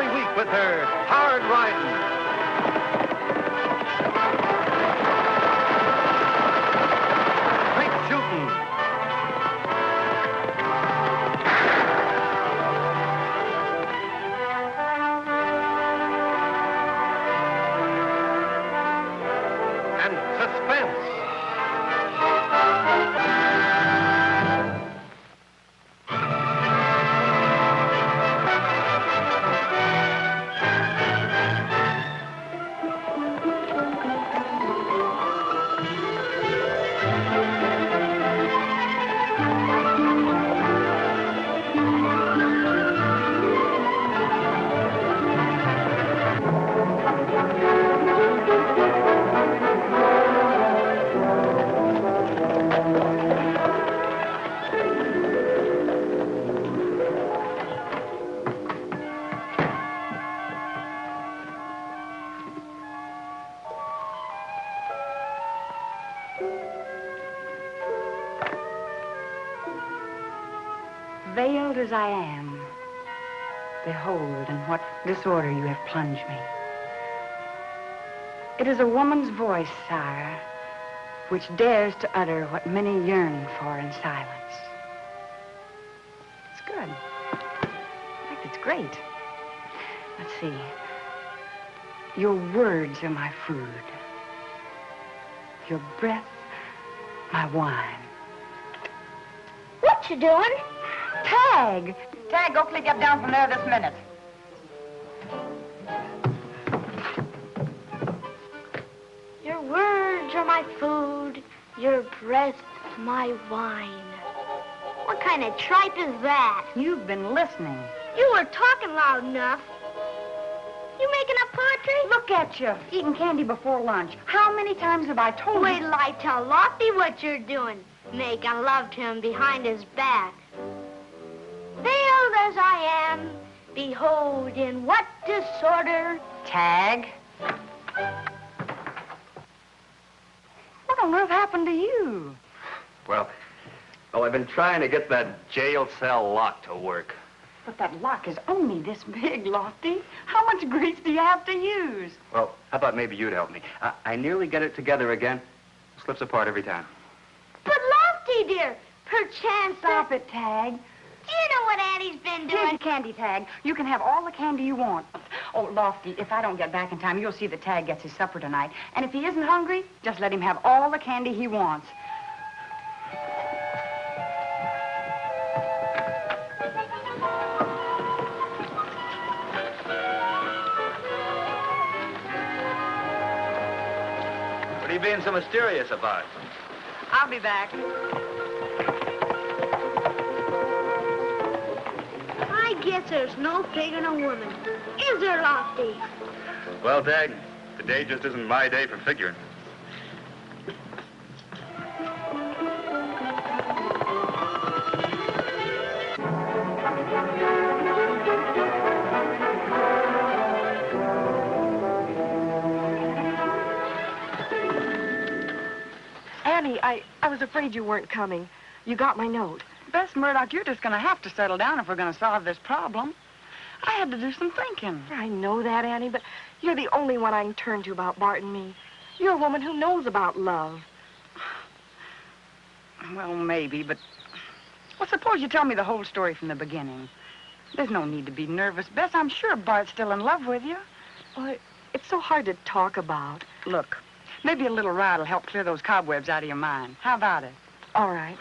every week with her hard riding. Great shooting. And suspense. Veiled as I am, behold in what disorder you have plunged me. It is a woman's voice, sire, which dares to utter what many yearn for in silence. It's good. In fact, it's great. Let's see. Your words are my food. Your breath, my wine. What you doing? Tagg! Tagg Oakley, get down from there this minute. Your words are my food, your breath my wine. What kind of tripe is that? You've been listening. You were talking loud enough. You making up poetry? Look at you, eating candy before lunch. How many times have I told you? Wait till I tell Lofty what you're doing. Making love to him behind his back. Veiled as I am, behold in what disorder. Tagg. What on earth happened to you? Well, I've been trying to get that jail cell lock to work. But that lock is only this big, Lofty. How much grease do you have to use? Well, how about maybe you'd help me? I nearly get it together again. Slips apart every time. But Lofty, dear, perchance... Stop it, Tagg. Do you know what Annie's been Here's doing? your candy, Tagg. You can have all the candy you want. Oh, Lofty, if I don't get back in time, you'll see that Tagg gets his supper tonight. And if he isn't hungry, just let him have all the candy he wants. What are you being so mysterious about? I'll be back. I guess there's no pig in a woman. Is there, Lofty? Well, Tagg, today just isn't my day for figuring. Annie, I was afraid you weren't coming. You got my note. Bess Murdoch, you're just going to have to settle down if we're going to solve this problem. I had to do some thinking. I know that, Annie, but you're the only one I can turn to about Bart and me. You're a woman who knows about love. Well, maybe, but... Well, suppose you tell me the whole story from the beginning. There's no need to be nervous, Bess. I'm sure Bart's still in love with you. Well, it's so hard to talk about. Look, maybe a little ride will help clear those cobwebs out of your mind. How about it? All right.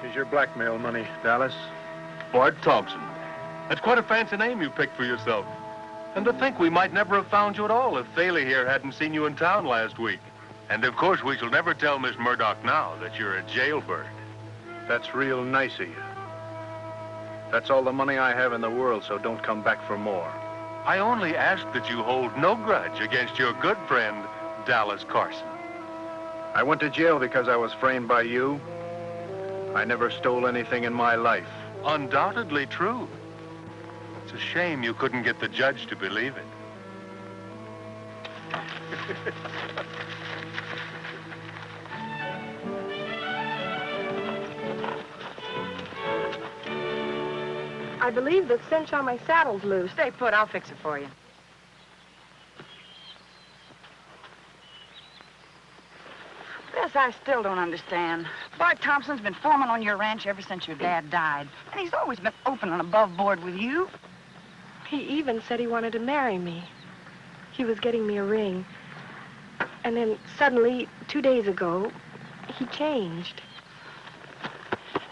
Here's your blackmail money, Dallas. Bart Thompson. That's quite a fancy name you picked for yourself. And to think we might never have found you at all if Thalie here hadn't seen you in town last week. And of course we shall never tell Miss Murdoch now that you're a jailbird. That's real nice of you. That's all the money I have in the world, so don't come back for more. I only ask that you hold no grudge against your good friend, Dallas Carson. I went to jail because I was framed by you. I never stole anything in my life. Undoubtedly true. It's a shame you couldn't get the judge to believe it. I believe the cinch on my saddle's loose. Stay put. I'll fix it for you. This I still don't understand. Bart Thompson's been foreman on your ranch ever since your dad died. And he's always been open and above board with you. He even said he wanted to marry me. He was getting me a ring. And then suddenly, 2 days ago, he changed.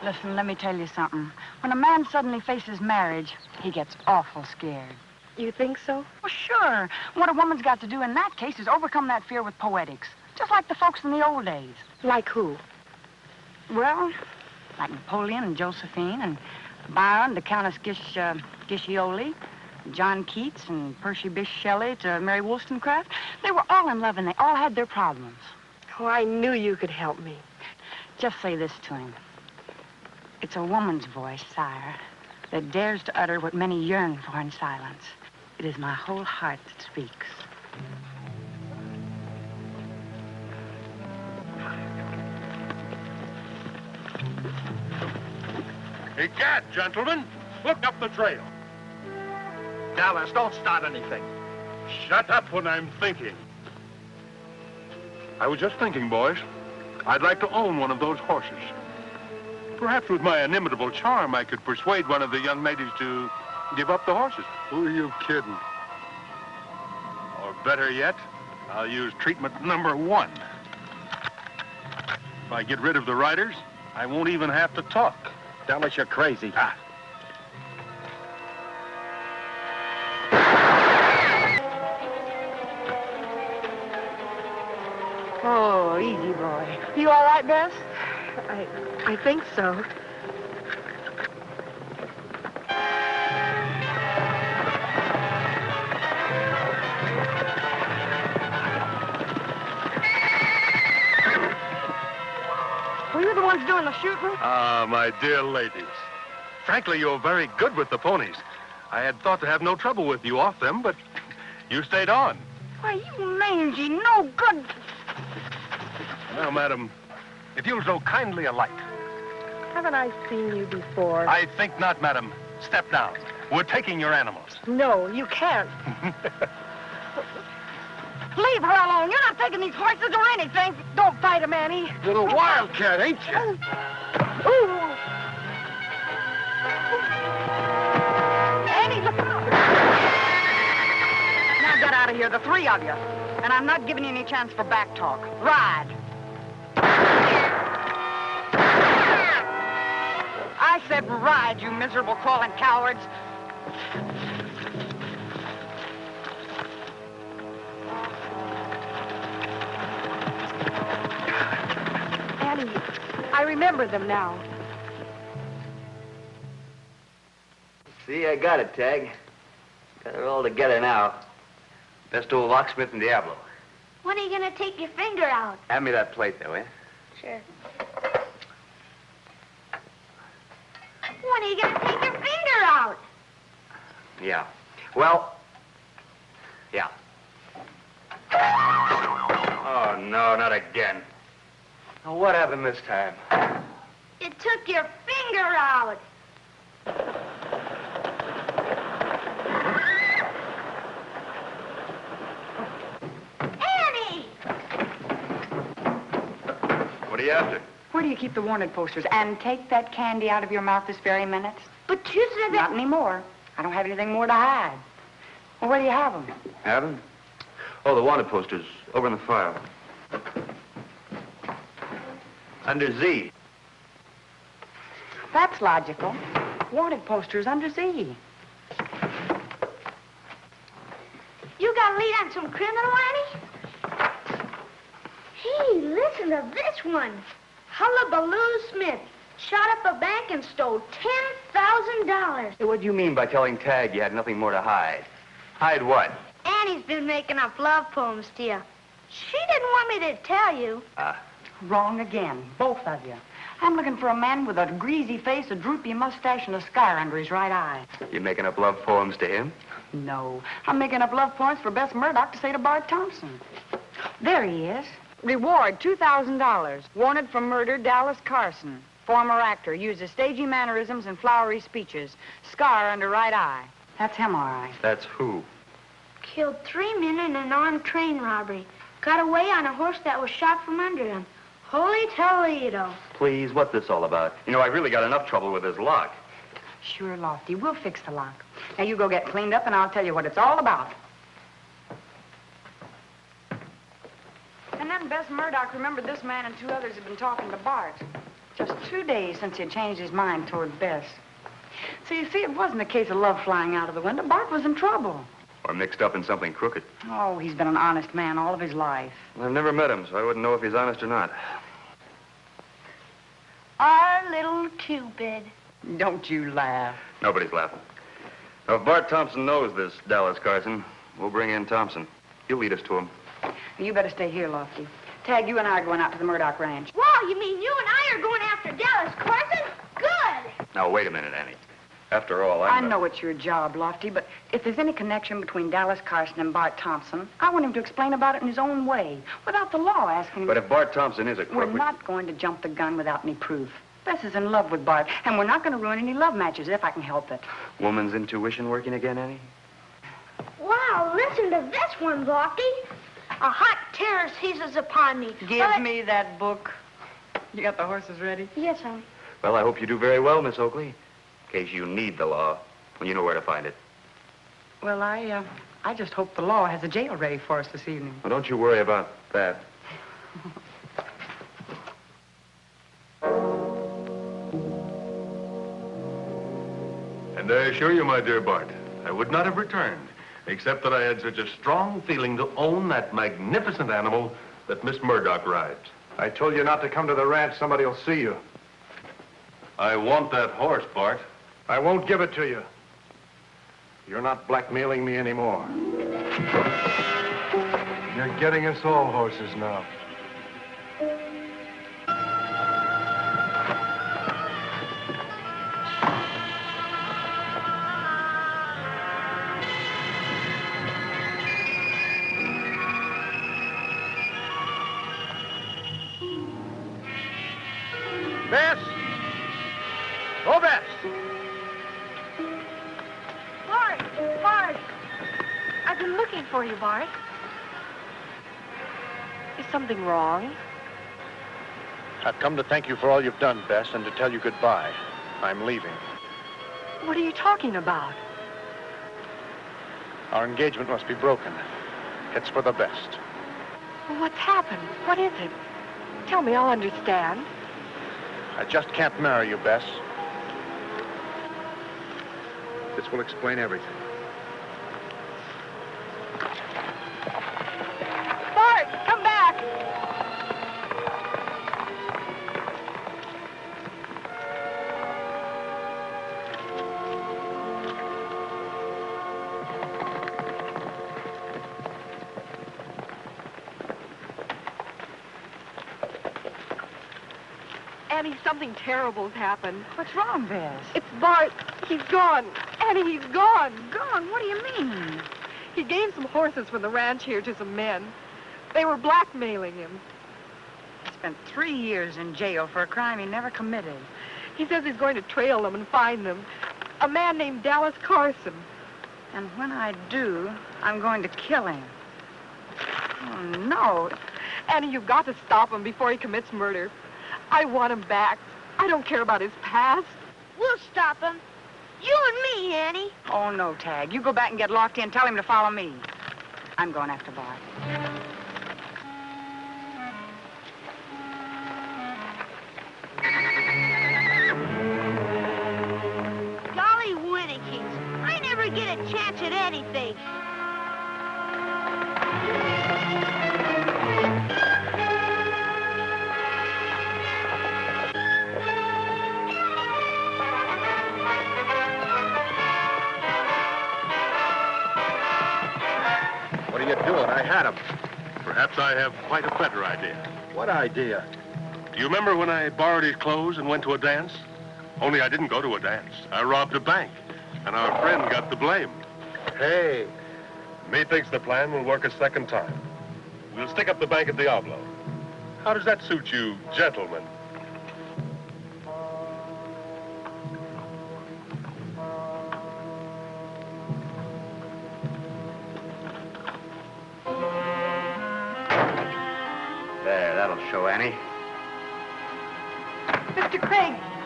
Listen, let me tell you something. When a man suddenly faces marriage, he gets awful scared. You think so? Well, sure. What a woman's got to do in that case is overcome that fear with poetics. Just like the folks in the old days. Like who? Well, like Napoleon and Josephine and Byron to Countess Giscioli, John Keats and Percy Bysshe Shelley to Mary Wollstonecraft. They were all in love and they all had their problems. Oh, I knew you could help me. Just say this to him. It's a woman's voice, sire, that dares to utter what many yearn for in silence. It is my whole heart that speaks. Egad, gentlemen, look up the trail. Dallas, don't start anything. Shut up when I'm thinking. I was just thinking, boys. I'd like to own one of those horses. Perhaps with my inimitable charm, I could persuade one of the young ladies to give up the horses. Who are you kidding? Or better yet, I'll use treatment number 1. If I get rid of the riders, I won't even have to talk. Dallas, you're crazy. Ah. Oh, easy, boy. You all right, Bess? I think so. Were you the ones doing the shooting? Ah, my dear ladies. Frankly, you're very good with the ponies. I had thought to have no trouble with you off them, but you stayed on. Why, you mangy, no good. Now, madam, if you'll so kindly alight. Haven't I seen you before? I think not, madam. Step down. We're taking your animals. No, you can't. Leave her alone. You're not taking these horses or anything. Don't fight him, Annie. Little wildcat, ain't you? Ooh. Annie, look out. Now get out of here, the 3 of you. And I'm not giving you any chance for back talk. Ride. I said ride, you miserable crawling cowards. Annie, I remember them now. See, I got it, Tagg. Got it all together now. Best old locksmith in Diablo. When are you going to take your finger out? Hand me that plate there, will you? Sure. When are you going to take your finger out? Yeah. Well, yeah. Oh, no, not again. Now, what happened this time? You took your finger out. Annie! What are you after? Where do you keep the wanted posters? And take that candy out of your mouth this very minute. But you said that... Not anymore. I don't have anything more to hide. Well, where do you have them? Have them? Oh, the wanted posters. Over in the file. Under Z. That's logical. Wanted posters under Z. You got a lead on some criminal, Annie? Hey, listen to this one. Hullabaloo Smith shot up a bank and stole $10,000. Hey, what do you mean by telling Tagg you had nothing more to hide? Hide what? Annie's been making up love poems to you. She didn't want me to tell you. Wrong again, both of you. I'm looking for a man with a greasy face, a droopy mustache, and a scar under his right eye. You making up love poems to him? No, I'm making up love poems for Bess Murdoch to say to Bart Thompson. There he is. Reward, $2,000. Wanted for murder, Dallas Carson. Former actor, uses stagey mannerisms and flowery speeches. Scar under right eye. That's him, all right. That's who? Killed 3 men in an armed train robbery. Got away on a horse that was shot from under him. Holy Toledo. Please, what's this all about? You know, I really got enough trouble with this lock. Sure, Lofty. We'll fix the lock. Now, you go get cleaned up, and I'll tell you what it's all about. And then Bess Murdoch remembered this man and 2 others had been talking to Bart. Just 2 days since he had changed his mind toward Bess. So, you see, it wasn't a case of love flying out of the window. Bart was in trouble. Or mixed up in something crooked. Oh, he's been an honest man all of his life. Well, I've never met him, so I wouldn't know if he's honest or not. Our little Cupid. Don't you laugh. Nobody's laughing. Now, if Bart Thompson knows this Dallas Carson, we'll bring in Thompson. He'll lead us to him. You better stay here, Lofty. Tagg, you and I are going out to the Murdoch Ranch. Wow, you mean you and I are going after Dallas Carson? Good. Now, wait a minute, Annie. After all, I know it's your job, Lofty, but if there's any connection between Dallas Carson and Bart Thompson, I want him to explain about it in his own way, without the law asking him. But if Bart Thompson is a crook... We're not going to jump the gun without any proof. Bess is in love with Bart, and we're not going to ruin any love matches if I can help it. Woman's intuition working again, Annie? Wow, listen to this one, Lofty. A hot terror seizes upon me. Give me that book. You got the horses ready? Yes, honey. Well, I hope you do very well, Miss Oakley. In case you need the law, well, you know where to find it. Well, I just hope the law has a jail ready for us this evening. Well, don't you worry about that. And I assure you, my dear Bart, I would not have returned, except that I had such a strong feeling to own that magnificent animal that Miss Murdoch rides. I told you not to come to the ranch. Somebody will see you. I want that horse, Bart. I won't give it to you. You're not blackmailing me anymore. You're getting us all horses now. Bess! Oh, Bess! Bart! I've been looking for you, Bart. Is something wrong? I've come to thank you for all you've done, Bess, and to tell you goodbye. I'm leaving. What are you talking about? Our engagement must be broken. It's for the best. What's happened? What is it? Tell me, I'll understand. I just can't marry you, Bess. This will explain everything. Bart, come back! Annie, something terrible's happened. What's wrong, Bess? It's Bart. He's gone. Annie, he's gone. Gone? What do you mean? He gave some horses from the ranch here to some men. They were blackmailing him. He spent 3 years in jail for a crime he never committed. He says he's going to trail them and find them. A man named Dallas Carson. And when I do, I'm going to kill him. Oh, no. Annie, you've got to stop him before he commits murder. I want him back. I don't care about his past. We'll stop him. You and me, Annie. Oh, no, Tagg. You go back and get Lofty and tell him to follow me. I'm going after Bart. Golly Winnikins, I never get a chance at anything. What are you doing? I had him. Perhaps I have quite a better idea. What idea? Do you remember when I borrowed his clothes and went to a dance? Only I didn't go to a dance. I robbed a bank, and our friend got the blame. Hey, Methinks the plan will work a second time. We'll stick up the bank at Diablo. How does that suit you, gentlemen? There, that'll show Annie.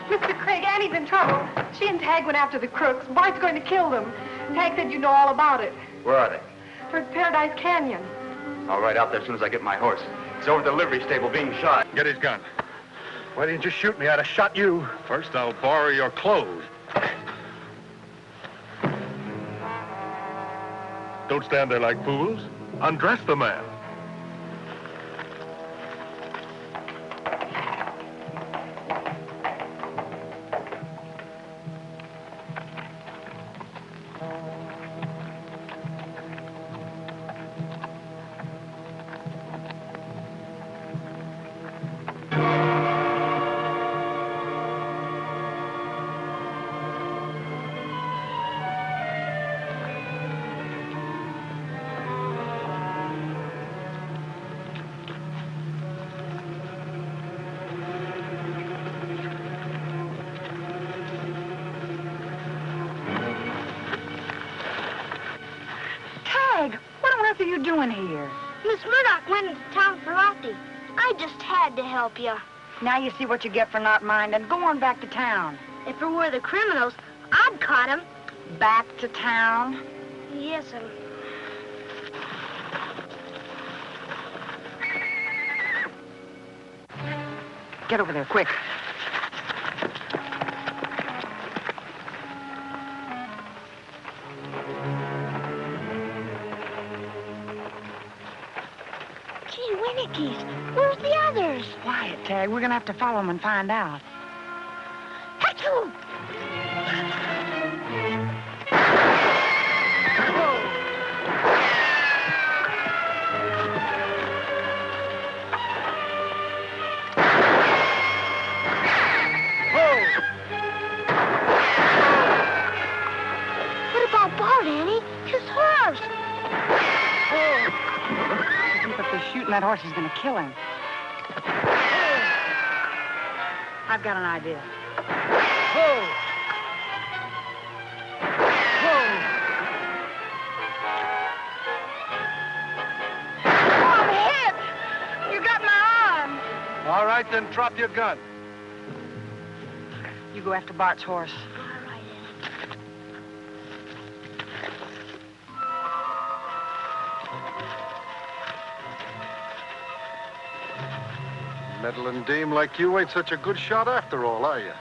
Mr. Craig, Annie's in trouble. She and Tagg went after the crooks. Bart's going to kill them. Tagg said you know all about it. Where are they? Towards Paradise Canyon. I'll ride out there as soon as I get my horse. He's over at the livery stable being shot. Get his gun. why didn't you shoot me? I'd have shot you. First, I'll borrow your clothes. Don't stand there like fools. Undress the man. What are you doing here? Miss Murdoch went into town for Lottie. I just had to help you. Now you see what you get for not minding. Go on back to town. If it were the criminals, I'd caught them. Back to town? Yes, sir. Get over there, quick. Gee, Winnickies, where's the others? Quiet, Tagg. We're gonna have to follow them and find out. Achoo! What about Bart, Annie? His horse! Keep up this shooting. That horse is gonna kill him. I've got an idea. I'm hit! You got my arm. All right, then drop your gun. You go after Bart's horse. All right, Annie. Meddling dame like you ain't such a good shot after all, are you?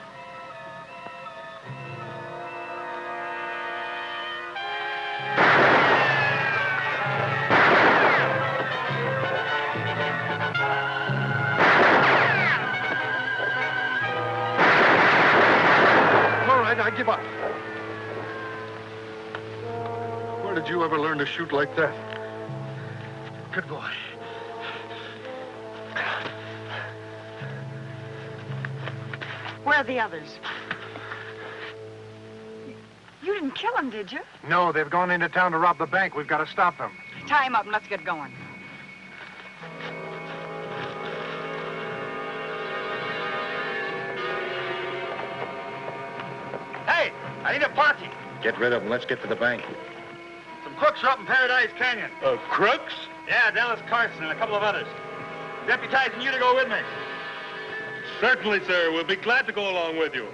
All right, I give up. Where did you ever learn to shoot like that? Good boy. Where are the others? You didn't kill him, did you? No, they've gone into town to rob the bank. We've got to stop them. Tie him up and let's get going. Hey, I need a posse. Get rid of them. Let's get to the bank. Some crooks are up in Paradise Canyon. Crooks? Yeah, Dallas Carson and a couple of others. Deputizing you to go with me. Certainly, sir. We'll be glad to go along with you.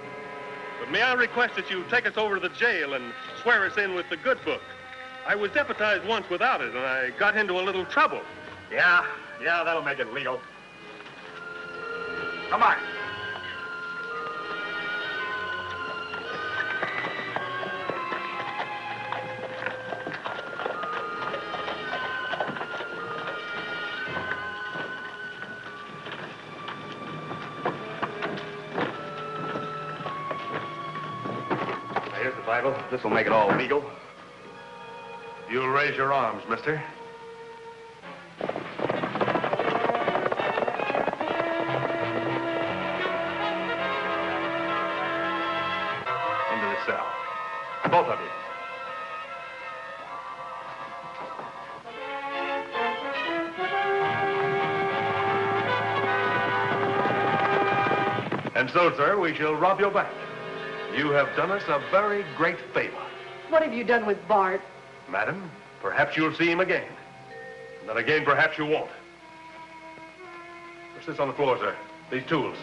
But may I request that you take us over to the jail and swear us in with the good book? I was deputized once without it, and I got into a little trouble. Yeah, that'll make it legal. Come on. Here's the Bible. This will make it all legal. You'll raise your arms, mister. And so, sir, we shall rob your bank. You have done us a very great favor. What have you done with Bart? Madam, perhaps you'll see him again. And then again, perhaps you won't. What's this on the floor, sir? These tools.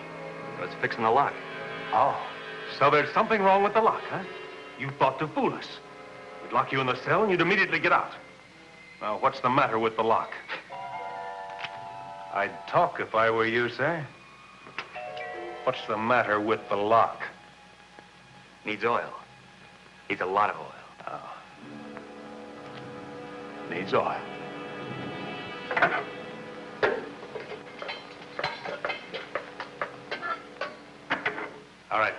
It's fixing the lock. Oh, so there's something wrong with the lock, huh? You thought to fool us. We'd lock you in the cell and you'd immediately get out. Now, what's the matter with the lock? I'd talk if I were you, sir. What's the matter with the lock? Needs oil. Needs a lot of oil. Oh. Needs oil. All right,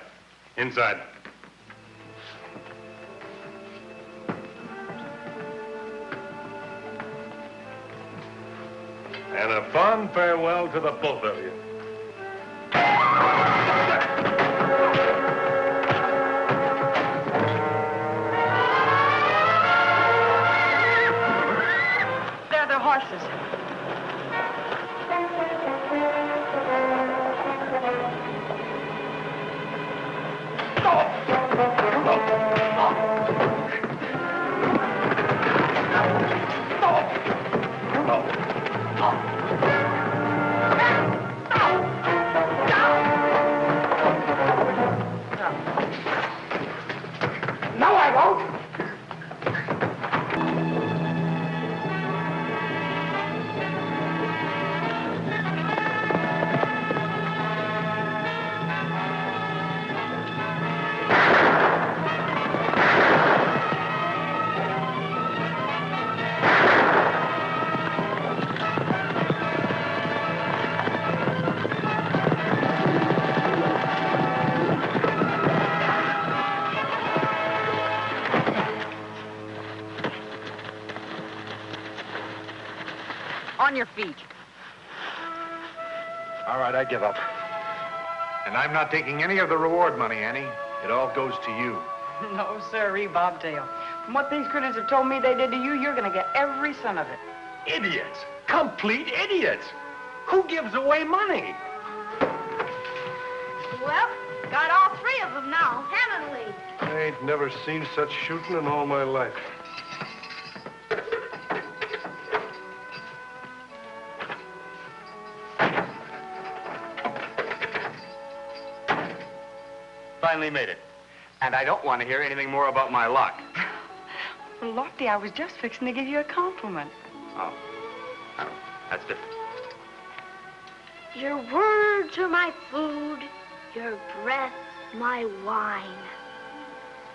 inside. And a fond farewell to the both of you. They're the horses. No, I won't. On your feet. All right, I give up. And I'm not taking any of the reward money, Annie. It all goes to you. No, sirree, Bobtail. From what these critters have told me they did to you, you're gonna get every cent of it. Idiots. Complete idiots. Who gives away money? Well, got all three of them now, haven't we? I ain't never seen such shooting in all my life. Finally made it. And I don't want to hear anything more about my lock. Well, Lofty, I was just fixing to give you a compliment. Oh. Oh, that's different. Your words are my food, your breath my wine.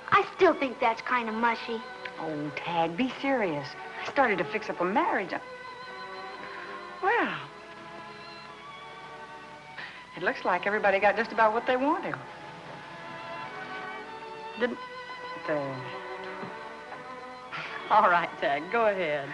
I still think that's kind of mushy. Oh, Tagg, be serious. I started to fix up a marriage. Well, it looks like everybody got just about what they wanted. Didn't they? All right, Tagg, go ahead.